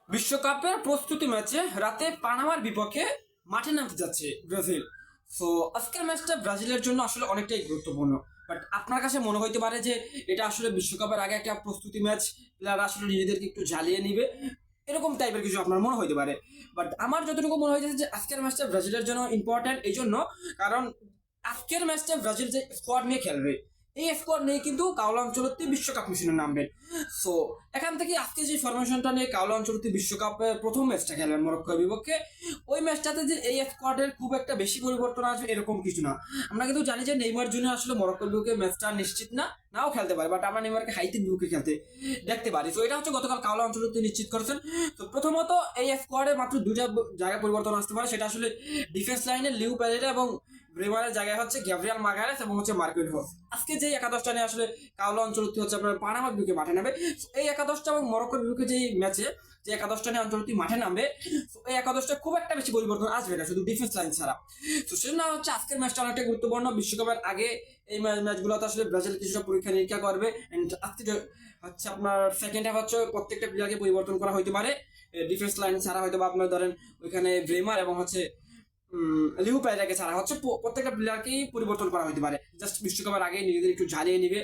বিশ্বকাপের প্রস্তুতি ম্যাচে রাতে পানামার বিপক্ষে মাঠে নামতে যাচ্ছে ব্রাজিল। সো আজকের ম্যাচটা ব্রাজিলের জন্য আসলে অনেকটাই গুরুত্বপূর্ণ। বাট আপনার কাছে মনে হইতে পারে যে এটা আসলে বিশ্বকাপের আগে একটা প্রস্তুতি ম্যাচ, প্লেয়াররা আসলে নিজেদেরকে একটু জ্বালিয়ে নিবে, এরকম টাইপের কিছু আপনার মনে হইতে পারে। বাট আমার যতটুকু মনে হয়েছে যে আজকের ম্যাচটা ব্রাজিলের জন্য ইম্পর্ট্যান্ট এই জন্য, কারণ আজকের ম্যাচটা ব্রাজিল যে স্কোয়াড নিয়ে খেলবে, এই স্কোয়াড নিয়ে কিন্তু কাওলা অঞ্চলতে বিশ্বকাপ মিশনে নামবেন। সো এখান থেকে আজকে যে ফরমেশনটা নিয়ে কাওলা অঞ্চলতে বিশ্বকাপে প্রথম ম্যাচটা খেলবেন মরক্কোর বিপক্ষে, ওই ম্যাচটাতে যে এই স্কোয়াডের খুব একটা বেশি পরিবর্তন আসবে এরকম কিছু না। আমরা কিন্তু জানি যে নেইমার জন্য আসলে মরক্কোর বিপক্ষে ম্যাচটা নিশ্চিত না, নাও খেলতে পারে, বাট আমরা নেইমারকে হাইতির বিপক্ষে খেলতে দেখতে পারি। তো এটা হচ্ছে গতকাল কাওলা অঞ্চলতে নিশ্চিত করেছেন। তো প্রথমত এই স্কোয়াডে মাত্র দুইটা জায়গায় পরিবর্তন আসতে পারে, সেটা আসলে ডিফেন্স লাইনে লিউ পেরেরা এবং ব্রেমারের জায়গায় হচ্ছে গ্যাব্রিয়াল মাগারেস এবং হচ্ছে মার্কুইনহোস। আজকে যে একাদশটা নিয়ে আসলে কাওলা অঞ্চলটি হচ্ছে আপনার পানামার বিপক্ষে মাঠে নামবে, এই একাদশটা এবং মরক্কোর বিপক্ষে যে ম্যাচে যে একাদশটা নিয়ে অঞ্চলটি মাঠে নামবে, এই একাদশটা খুব একটা বেশি পরিবর্তন আসবে না, শুধু ডিফেন্স লাইন ছাড়া। তো সেজন্য হচ্ছে আজকের ম্যাচটা অনেকটা গুরুত্বপূর্ণ। বিশ্বকাপের আগে এই ম্যাচগুলোতে আসলে ব্রাজিল কিছুটা পরীক্ষা নিরীক্ষা করবে। এন্ড আজকে হচ্ছে আপনার সেকেন্ড হাফ হচ্ছে প্রত্যেকটা প্লেয়ারকে পরিবর্তন করা হইতে পারে। ডিফেন্স লাইন ছাড়া হয়তো বা আপনার ধরেন ওইখানে ব্রেমার এবং হচ্ছে লিউ পেরেরাকে ছাড়া হচ্ছে প্রত্যেকটা প্লেয়ারকেই পরিবর্তন করা হতে পারে, জাস্ট বিশ্বকাপের আগে নিজেদের একটু ঝালিয়ে নিবে।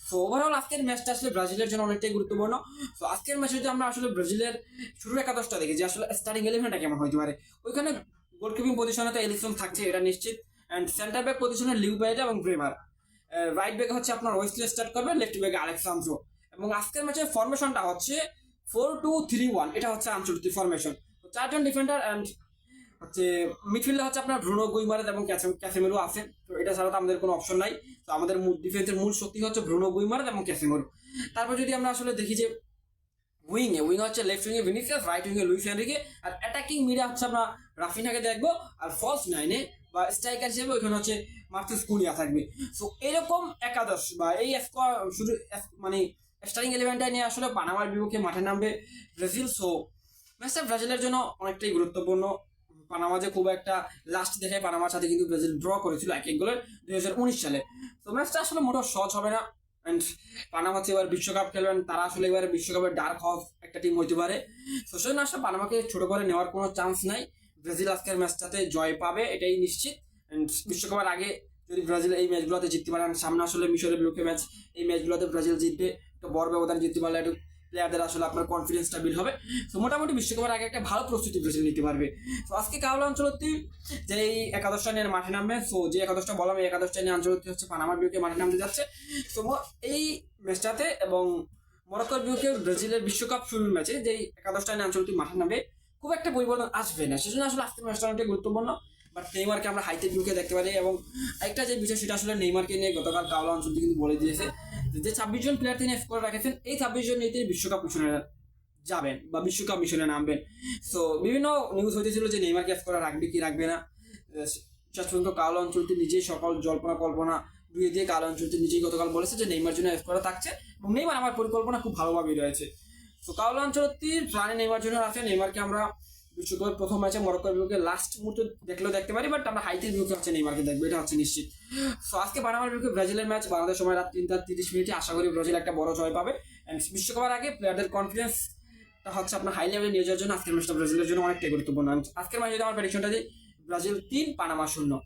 সো ওভারঅল আজকের ম্যাচটা আসলে ব্রাজিলের জন্য অনেকটাই গুরুত্বপূর্ণ। সো আজকের ম্যাচে যদি আমরা আসলে ব্রাজিলের শুরুর একাদশটা দেখি যে আসলে স্টার্টিং ইলেভেনটা কেমন হতে পারে, ওইখানে গোলকিপিং পজিশনে তো এলিসন থাকছে, এটা নিশ্চিত। অ্যান্ড সেন্টার ব্যাক পজিশনে লিউ পেরেরা এবং ব্রেমার, রাইট ব্যাকে হচ্ছে আপনার ওয়েসলি স্টার্ট করবে, লেফট ব্যাকে আলেক্সান্দ্রো। এবং আজকের ম্যাচের ফরমেশনটা হচ্ছে 4-2-3-1, এটা হচ্ছে আঞ্চলিক ফরমেশন। চারজন ডিফেন্ডার অ্যান্ড হচ্ছে মিডফিল্ডে হচ্ছে আপনার ব্রুনো গুইমারেজ এবং ক্যাসেমেরো আছে। তো এটা ছাড়া তো আমাদের কোনো অপশন নাই। তো আমাদের ডিফেন্সের মূল শক্তি হচ্ছে ব্রুনো গুইমারেজ এবং ক্যাসেমেরো। তারপর যদি আমরা আসলে দেখি যে উইং হচ্ছে লেফট উইংয়ে ভিনিসিয়াস, রাইট উইংয়ে লুইস এনরিকে, আর অ্যাটাকিং মিডে হচ্ছে আমরা রাফিনাকে দেখবো, আর ফলস নাইনে বা স্ট্রাইকার হিসেবে ওইখানে হচ্ছে মার্টিস কুনিয়া থাকবে। সো এরকম একাদশ বা এই স্কোয়াড শুধু মানে স্টার্টিং ইলেভেনটা নিয়ে আসলে পানামার বিপক্ষে মাঠে নামবে ব্রাজিল। সো ম্যাচটা ব্রাজিলের জন্য অনেকটাই গুরুত্বপূর্ণ। পানামা যে খুব একটা লাস্ট দেখে পানামার সাথে কিন্তু ব্রাজিল ড্র করেছিল 1-1 গোলের 2019 সালে। তো ম্যাচটা আসলে মোটেও সহজ হবে না। অ্যান্ড পানামা হচ্ছে এবার বিশ্বকাপ খেলবেন, তারা আসলে এবার বিশ্বকাপের ডার্ক হর্স একটা টিম হইতে পারে। তো সেজন্য আসলে পানামাকে ছোট করে নেওয়ার কোনো চান্স নাই। ব্রাজিল আজকের ম্যাচটাতে জয় পাবে, এটাই নিশ্চিত। অ্যান্ড বিশ্বকাপের আগে যদি ব্রাজিল এই ম্যাচগুলোতে জিততে পারে, সামনে আসলে মিশরের বিপক্ষে ম্যাচ, এই ম্যাচগুলোতে ব্রাজিল জিতবে, একটু বড় ব্যবধান জিততে পারলে একটু প্লেয়ারদের আসলে আপনার কনফিডেন্সটা বিল হবে। তো মোটামুটি বিশ্বকাপের আগে একটা ভালো প্রস্তুতি ব্রাজিল নিতে পারবে। তো আজকে কাওলা অঞ্চলতি যে এই একাদশটা নিয়ে মাঠে নামবে, সো যে একাদশটা বললাম এই একাদশটা নিয়ে অঞ্চলতি হচ্ছে পানামার বিপক্ষে মাঠে নামতে যাচ্ছে। তো এই ম্যাচটাতে এবং মরক্কোর বিপক্ষে ব্রাজিলের বিশ্বকাপ শুরুর ম্যাচে যে একাদশটা নিয়ে অঞ্চলতি মাঠে নামবে, খুব একটা পরিবর্তন আসবে না। সেজন্য আসলে আজকের ম্যাচটা অনেকটা গুরুত্বপূর্ণ। বাট নেইমারকে আমরা হাইটের বিপক্ষে দেখতে পারি। এবং একটা যে বিষয় সেটা আসলে নেইমারকে নিয়ে গতকাল কাওলা অঞ্চলটি কিন্তু বলে দিয়েছে যে 26 জন প্লেয়ার তিনি স্কোর রাখেছেন, এই 26 জন নিয়ে তিনি বিশ্বকাপ মিশনে যাবেন বা বিশ্বকাপ মিশনে নামবেন। সো বিভিন্ন নিউজ হইতেছিল যে নেইমারকে স্কোর রাখবে কি রাখবে না। শেষ পর্যন্ত কাওলা অঞ্চলটি নিজেই সকল জল্পনা কল্পনা ধুয়ে দিয়ে কাওলা অঞ্চলটি নিজেই গতকাল বলেছে যে নেইমার জন্য স্কোর থাকছে এবং নেইমার আমার পরিকল্পনা খুব ভালোভাবেই রয়েছে। তো কাওলা অঞ্চলটির প্রাণে নেইমার জন্য আছে। নেইমারকে আমরা বিশ্বকাপের প্রথম ম্যাচে মরক্কোর বিপক্ষে লাস্ট মুহূর্তে দেখলেও দেখতে পারি, বাট আমরা হাইটের বিপক্ষে হচ্ছে নেইমারকে দেখবো, এটা হচ্ছে নিশ্চিত। সো আজকে পানামার বিপক্ষে ব্রাজিলের ম্যাচ বাংলাদেশ সময় রাত 3:30 আশা করি ব্রাজিল একটা বড় জয় পাবে। অ্যান্ড বিশ্বকাপের আগে প্লেয়ারদের কনফিডেন্সটা হচ্ছে আপনার হাই লেভেলে নিয়ে যাওয়ার জন্য আজকের ম্যাচটা ব্রাজিলের জন্য অনেকটাই গুরুত্বপূর্ণ। আজকের ম্যাচে যদি আমার প্রেডিকশনটা দিই, ব্রাজিল 3 পানামা 0।